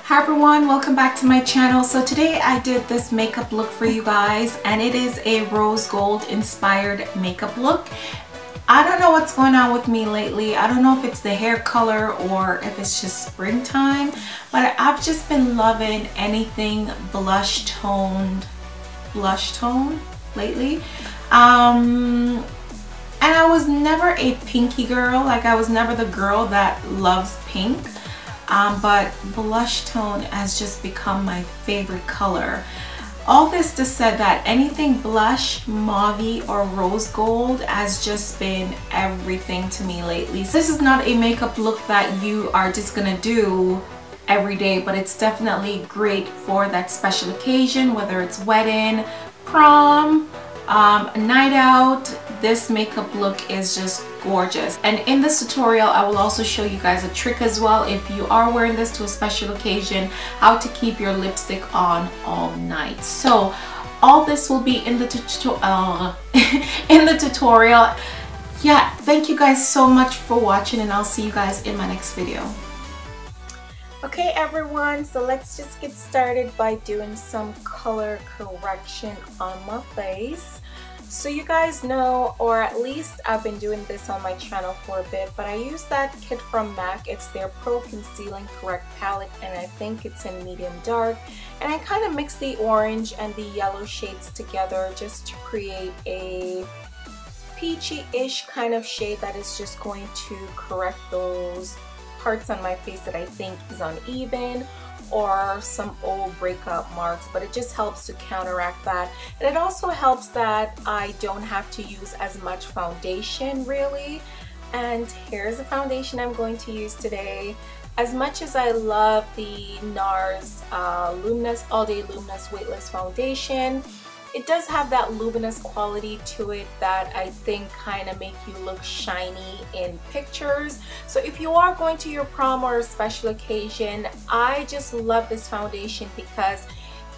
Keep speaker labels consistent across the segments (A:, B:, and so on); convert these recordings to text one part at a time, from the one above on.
A: Hi everyone, welcome back to my channel. So today I did this makeup look for you guys, and it is a rose gold inspired makeup look. I don't know what's going on with me lately. I don't know if it's the hair color or if it's just springtime, but I've just been loving anything blush tone lately. And I was never a pinky girl. Like, I was never the girl that loves pink. But blush tone has just become my favorite color. All this to say that anything blush, mauve or rose gold has just been everything to me lately. So this is not a makeup look that you are just gonna do every day, but it's definitely great for that special occasion, whether it's wedding, prom, a night out. This makeup look is just gorgeous. And in this tutorial I will also show you guys a trick as well, if you are wearing this to a special occasion, how to keep your lipstick on all night. So all this will be in the tutorial. Yeah, thank you guys so much for watching, and I'll see you guys in my next video. Okay everyone, so let's just get started by doing some color correction on my face. So you guys know, or at least I've been doing this on my channel for a bit, but I use that kit from MAC. It's their Pro Concealing Correct palette, and I think it's in medium dark. And I kind of mix the orange and the yellow shades together just to create a peachy-ish kind of shade that is just going to correct those parts on my face that I think is uneven or some old breakout marks, but it just helps to counteract that. And it also helps that I don't have to use as much foundation really. And here's the foundation I'm going to use today. As much as I love the NARS Luminous All Day Luminous Weightless Foundation, it does have that luminous quality to it that I think kind of make you look shiny in pictures. So if you are going to your prom or a special occasion, I just love this foundation because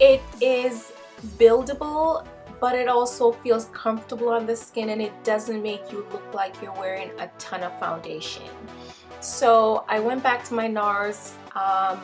A: it is buildable, but it also feels comfortable on the skin, and it doesn't make you look like you're wearing a ton of foundation. So I went back to my NARS,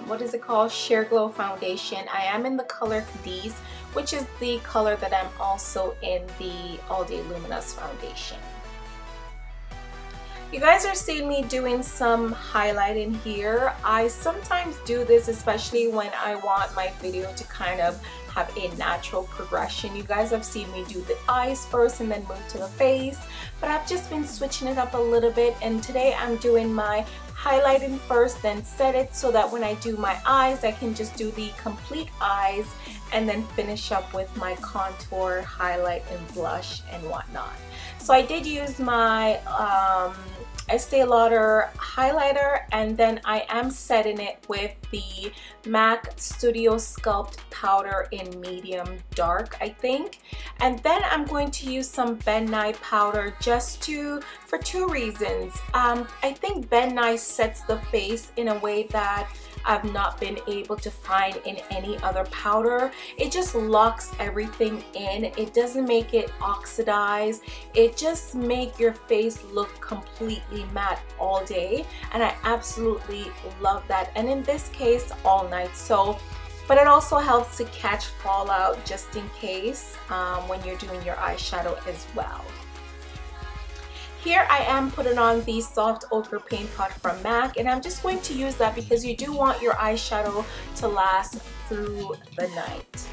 A: what is it called? Sheer Glow foundation. I am in the color Cadiz, which is the color that I'm also in the All Day Luminous foundation. You guys are seeing me doing some highlighting here. I sometimes do this, especially when I want my video to kind of have a natural progression. You guys have seen me do the eyes first and then move to the face, but I've just been switching it up a little bit, and today I'm doing my highlighting first, then set it so that when I do my eyes, I can just do the complete eyes and then finish up with my contour, highlight, and blush and whatnot. So I did use my Estee Lauder highlighter, and then I am setting it with the MAC Studio Sculpt powder in medium dark, I think. And then I'm going to use some Ben Nye powder for two reasons. I think Ben Nye sets the face in a way that I've not been able to find in any other powder. It just locks everything in. It doesn't make it oxidize. It just makes your face look completely matte all day, and I absolutely love that. And in this case, all night. So, but it also helps to catch fallout just in case when you're doing your eyeshadow as well. Here I am putting on the Soft Ochre Paint Pot from MAC, and I'm just going to use that because you do want your eyeshadow to last through the night.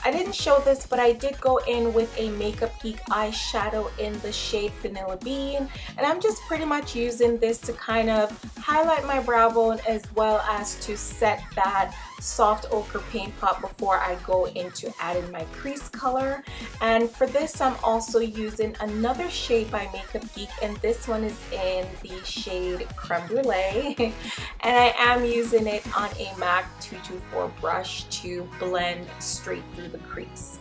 A: I didn't show this, but I did go in with a Makeup Geek eyeshadow in the shade Vanilla Bean, and I'm just pretty much using this to kind of highlight my brow bone as well as to set that soft ochre paint pot before I go into adding my crease color. And for this I'm also using another shade by Makeup Geek, and this one is in the shade Creme Brulee and I am using it on a MAC 224 brush to blend straight through the crease.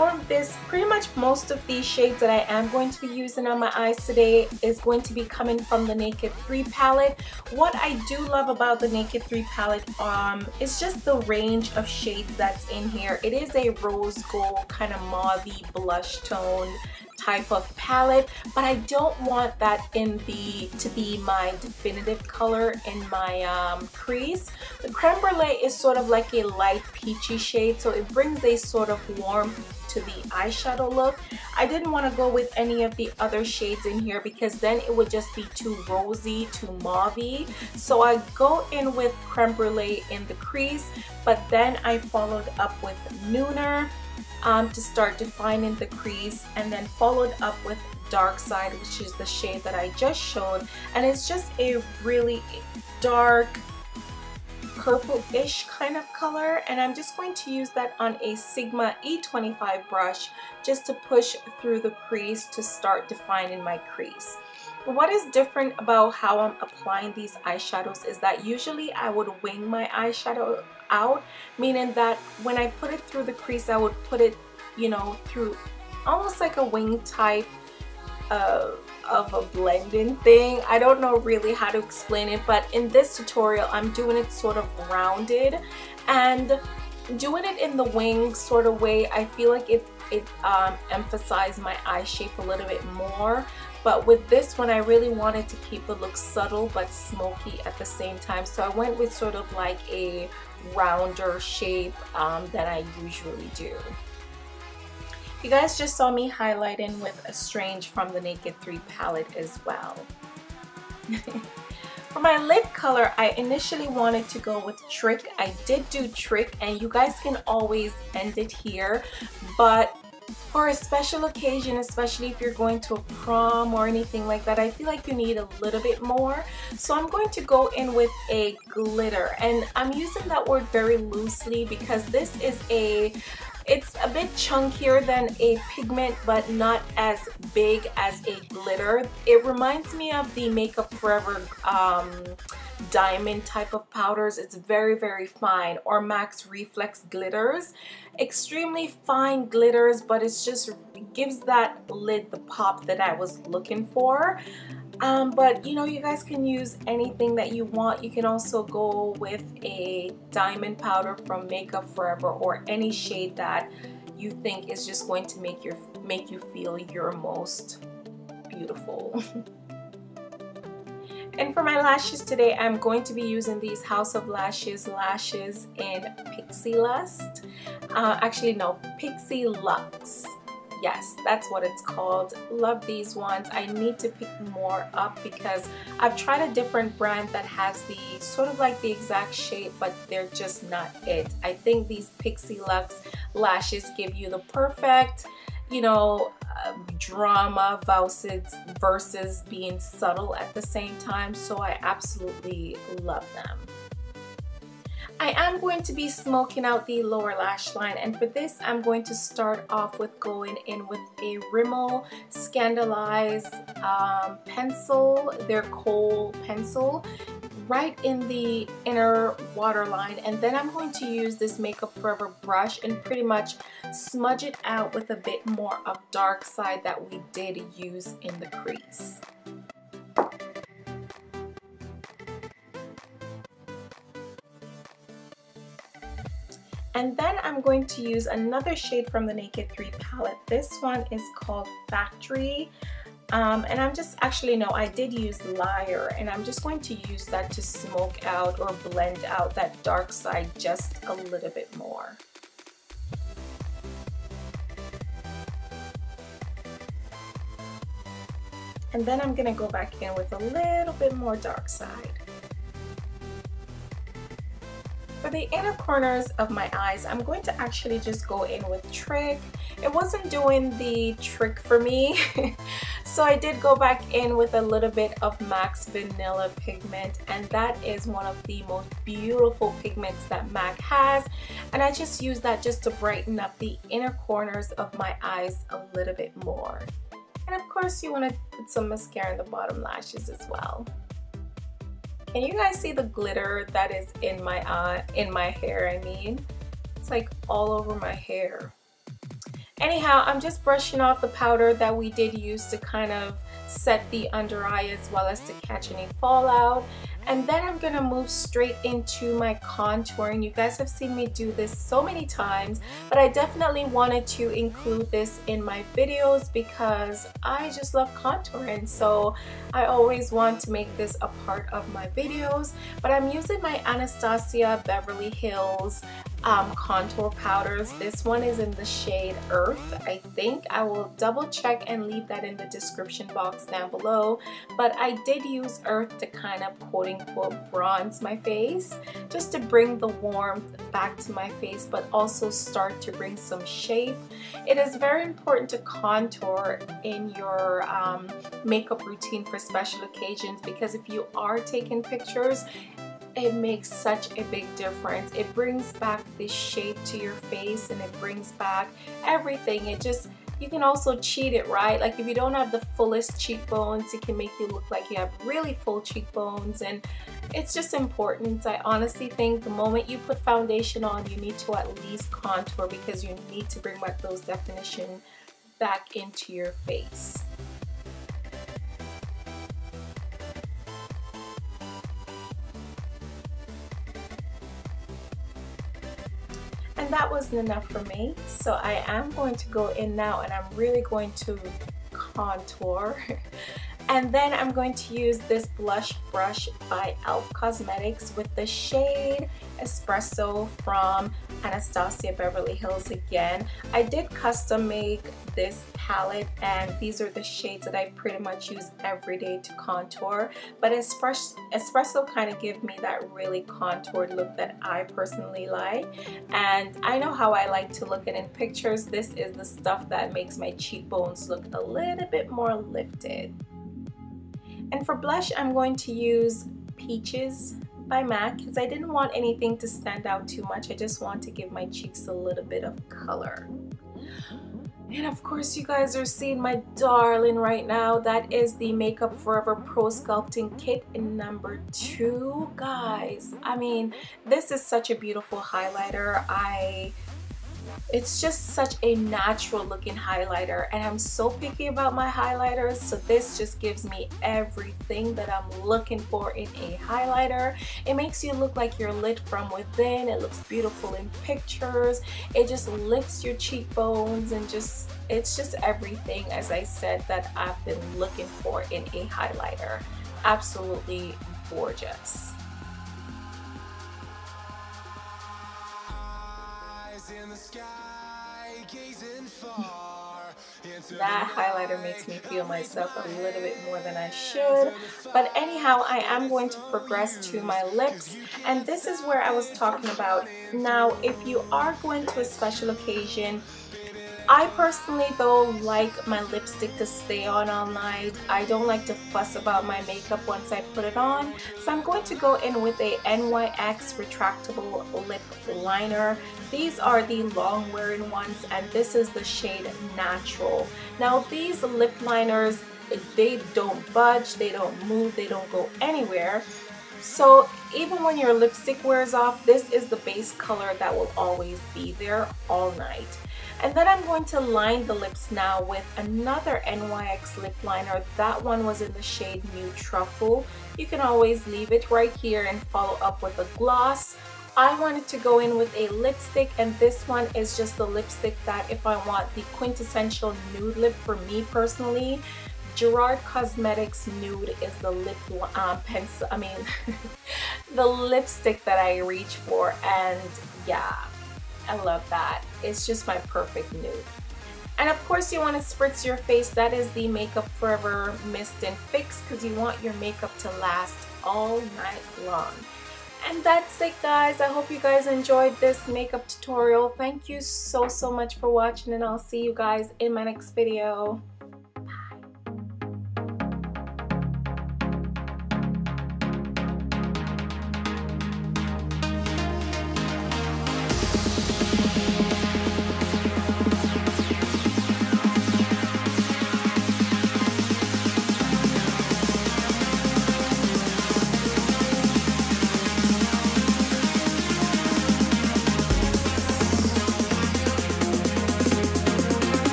A: for this, pretty much most of these shades that I am going to be using on my eyes today is going to be coming from the Naked 3 palette. What I do love about the Naked 3 palette is just the range of shades that's in here. It is a rose gold kind of mauvey blush tone type of palette, but I don't want that to be my definitive color in my crease. The Creme Brulee is sort of like a light peachy shade, so it brings a sort of warmth to the eyeshadow look. I didn't want to go with any of the other shades in here because then it would just be too rosy, too mauvey. So I go in with Creme Brulee in the crease, but then I followed up with Nooner to start defining the crease, and then followed up with Dark Side, which is the shade that I just showed, and it's just a really dark purple-ish kind of color, and I'm just going to use that on a Sigma E25 brush just to push through the crease to start defining my crease. What is different about how I'm applying these eyeshadows is that usually I would wing my eyeshadow out, meaning that when I put it through the crease, I would put it, you know, through almost like a wing type of a blending thing. I don't know really how to explain it, but in this tutorial I'm doing it sort of rounded, and doing it in the wing sort of way, I feel like it emphasized my eye shape a little bit more. But with this one, I really wanted to keep the look subtle but smoky at the same time, so I went with sort of like a rounder shape than I usually do. You guys just saw me highlighting with Estrange from the Naked 3 palette as well. For my lip color, I initially wanted to go with Trick. I did do Trick, and you guys can always end it here, but for a special occasion, especially if you're going to a prom or anything like that, I feel like you need a little bit more. So I'm going to go in with a glitter, and I'm using that word very loosely because this is it's a bit chunkier than a pigment, but not as big as a glitter. It reminds me of the Makeup Forever diamond type of powders. It's very, very fine, or Max Reflex glitters. Extremely fine glitters, but it gives that lid the pop that I was looking for. But you know, you guys can use anything that you want. You can also go with a diamond powder from Makeup Forever, or any shade that you think is just going to make you feel your most beautiful. And for my lashes today, I'm going to be using these House of Lashes lashes in Pixie Lust. Actually, no, Pixie Luxe. Yes, that's what it's called. Love these ones. I need to pick more up because I've tried a different brand that has the sort of like the exact shape, but they're just not it. I think these Pixie Luxe lashes give you the perfect, you know, drama versus being subtle at the same time. So I absolutely love them. I am going to be smoking out the lower lash line, and for this I'm going to start off with going in with a Rimmel Scandaleyes pencil, their kohl pencil, right in the inner waterline, and then I'm going to use this Makeup Forever brush and pretty much smudge it out with a bit more of Dark Side that we did use in the crease. And then I'm going to use another shade from the Naked 3 palette. This one is called Factory. And I'm just, actually no, I did use Liar, and I'm just going to use that to smoke out or blend out that dark side just a little bit more. And then I'm gonna go back in with a little bit more Dark Side. For the inner corners of my eyes, I'm going to actually just go in with Trick. It wasn't doing the trick for me, so I did go back in with a little bit of MAC's Vanilla pigment, and that is one of the most beautiful pigments that MAC has, and I just use that just to brighten up the inner corners of my eyes a little bit more. And of course you want to put some mascara in the bottom lashes as well. Can you guys see the glitter that is in my hair? I mean, it's like all over my hair. Anyhow, I'm just brushing off the powder that we did use to kind of set the under eye as well as to catch any fallout. And then I'm gonna move straight into my contouring. You guys have seen me do this so many times, but I definitely wanted to include this in my videos because I just love contouring. So I always want to make this a part of my videos. But I'm using my Anastasia Beverly Hills contour powders. This one is in the shade Earth, I think. I will double check and leave that in the description box down below. But I did use Earth to kind of quote-unquote bronze my face, just to bring the warmth back to my face, but also start to bring some shape. It is very important to contour in your makeup routine for special occasions, because if you are taking pictures, it makes such a big difference. It brings back the shape to your face and it brings back everything. You can also cheat it, right? Like if you don't have the fullest cheekbones, it can make you look like you have really full cheekbones, and it's just important. I honestly think the moment you put foundation on, you need to at least contour, because you need to bring back those definition back into your face. And that wasn't enough for me, so I am going to go in now and I'm really going to contour. And then I'm going to use this blush brush by e.l.f. Cosmetics with the shade Espresso from Anastasia Beverly Hills again. I did custom make this palette, and these are the shades that I pretty much use every day to contour. But Espresso kind of give me that really contoured look that I personally like. And I know how I like to look at in pictures. This is the stuff that makes my cheekbones look a little bit more lifted. And for blush, I'm going to use Peaches by MAC because I didn't want anything to stand out too much. I just want to give my cheeks a little bit of color. And of course, you guys are seeing my darling right now. That is the Makeup Forever Pro Sculpting Kit in number 2, guys. I mean, this is such a beautiful highlighter. It's just such a natural looking highlighter, and I'm so picky about my highlighters, so this just gives me everything that I'm looking for in a highlighter. It makes you look like you're lit from within. It looks beautiful in pictures. It just lifts your cheekbones, and it's just everything, as I said, that I've been looking for in a highlighter. Absolutely gorgeous. That highlighter makes me feel myself a little bit more than I should. But anyhow, I am going to progress to my lips, and this is where I was talking about. Now, if you are going to a special occasion, I personally though like my lipstick to stay on all night. I don't like to fuss about my makeup once I put it on. So I'm going to go in with a NYX retractable lip liner. These are the long wearing ones, and this is the shade Natural. Now these lip liners, they don't budge, they don't move, they don't go anywhere. So even when your lipstick wears off, this is the base color that will always be there all night. And then I'm going to line the lips now with another NYX lip liner. That one was in the shade Nude Truffle. You can always leave it right here and follow up with a gloss. I wanted to go in with a lipstick, and this one is just the lipstick that if I want the quintessential nude lip for me personally, Gerard Cosmetics Nude is the lip pencil, the lipstick that I reach for, and yeah, I love that. It's just my perfect nude. And of course, you want to spritz your face. That is the Makeup Forever Mist and Fix, because you want your makeup to last all night long. And that's it, guys. I hope you guys enjoyed this makeup tutorial. Thank you so much for watching, and I'll see you guys in my next video.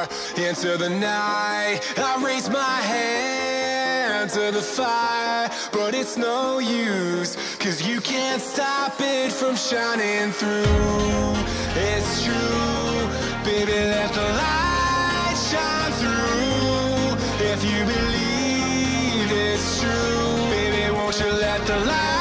B: far into the night. I raise my hand to the fire, but it's no use, 'cause you can't stop it from shining through. It's true, baby, let the light shine through. If you believe it's true, baby, won't you let the light